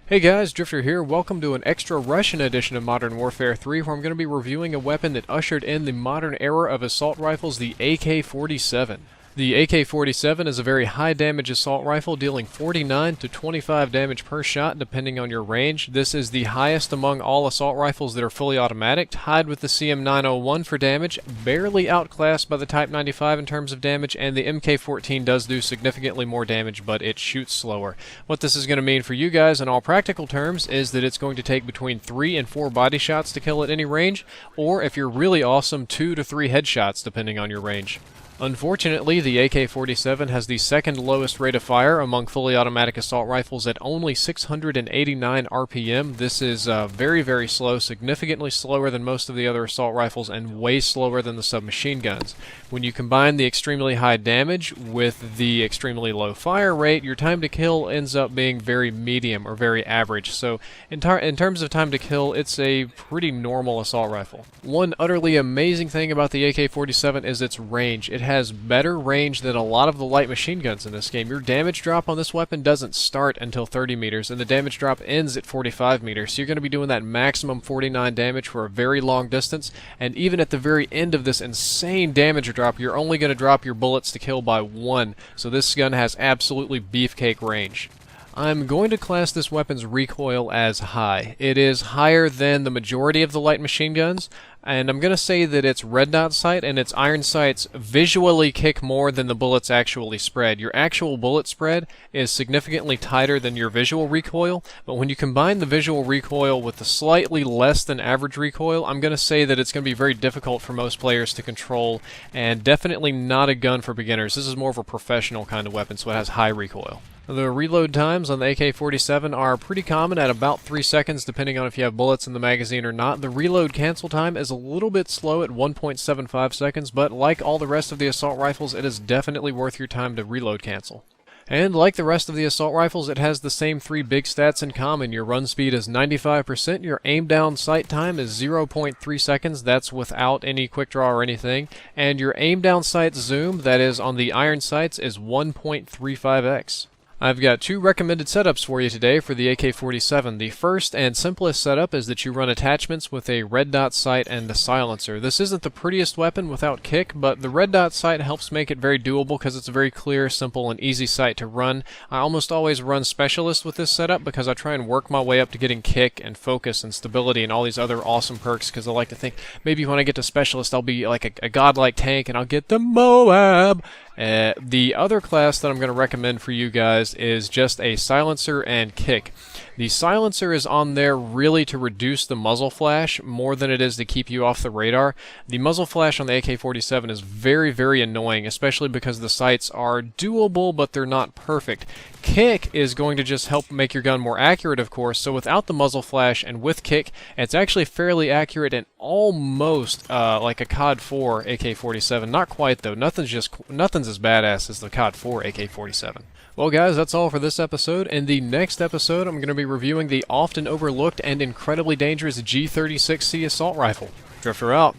Hey guys, Drifter here. Welcome to an extra Russian edition of Modern Warfare 3, where I'm going to be reviewing a weapon that ushered in the modern era of assault rifles, the AK47. The AK47 is a very high damage assault rifle, dealing 49 to 25 damage per shot depending on your range. This is the highest among all assault rifles that are fully automatic, tied with the CM901 for damage, barely outclassed by the Type 95 in terms of damage, and the MK14 does do significantly more damage, but it shoots slower. What this is going to mean for you guys in all practical terms is that it's going to take between 3 and 4 body shots to kill at any range, or if you're really awesome, 2 to 3 headshots depending on your range. Unfortunately, the AK-47 has the second lowest rate of fire among fully automatic assault rifles at only 689 RPM. This is very, very slow, significantly slower than most of the other assault rifles and way slower than the submachine guns. When you combine the extremely high damage with the extremely low fire rate, your time to kill ends up being very medium or very average. So in terms of time to kill, it's a pretty normal assault rifle. One utterly amazing thing about the AK-47 is its range. It has better range than a lot of the light machine guns in this game. Your damage drop on this weapon doesn't start until 30 meters, and the damage drop ends at 45 meters. So you're going to be doing that maximum 49 damage for a very long distance, and even at the very end of this insane damage drop, you're only going to drop your bullets to kill by 1. So this gun has absolutely beefcake range. I'm going to class this weapon's recoil as high. It is higher than the majority of the light machine guns, and I'm going to say that its red dot sight and its iron sights visually kick more than the bullets actually spread. Your actual bullet spread is significantly tighter than your visual recoil, but when you combine the visual recoil with the slightly less than average recoil, I'm going to say that it's going to be very difficult for most players to control, and definitely not a gun for beginners. This is more of a professional kind of weapon, so it has high recoil. The reload times on the AK-47 are pretty common at about 3 seconds depending on if you have bullets in the magazine or not. The reload cancel time is a little bit slow at 1.75 seconds, but like all the rest of the assault rifles, it is definitely worth your time to reload cancel. And like the rest of the assault rifles, it has the same 3 big stats in common. Your run speed is 95%, your aim down sight time is 0.3 seconds, that's without any quick draw or anything, and your aim down sight zoom, that is on the iron sights, is 1.35x. I've got 2 recommended setups for you today for the AK-47. The first and simplest setup is that you run attachments with a red dot sight and a silencer. This isn't the prettiest weapon without kick, but the red dot sight helps make it very doable because it's a very clear, simple, and easy sight to run. I almost always run specialist with this setup because I try and work my way up to getting kick and focus and stability and all these other awesome perks, because I like to think maybe when I get to specialist I'll be like a godlike tank and I'll get the Moab. The other class that I'm going to recommend for you guys is just a silencer and kick. The silencer is on there really to reduce the muzzle flash more than it is to keep you off the radar. The muzzle flash on the AK-47 is very, very annoying, especially because the sights are doable, but they're not perfect. Kick is going to just help make your gun more accurate, of course, so without the muzzle flash and with kick, it's actually fairly accurate and almost like a COD 4 AK-47. Not quite, though. Nothing's as badass as the COD 4 AK-47. Well guys, that's all for this episode. In the next episode, I'm going to be reviewing the often overlooked and incredibly dangerous G36C assault rifle. Drifter out.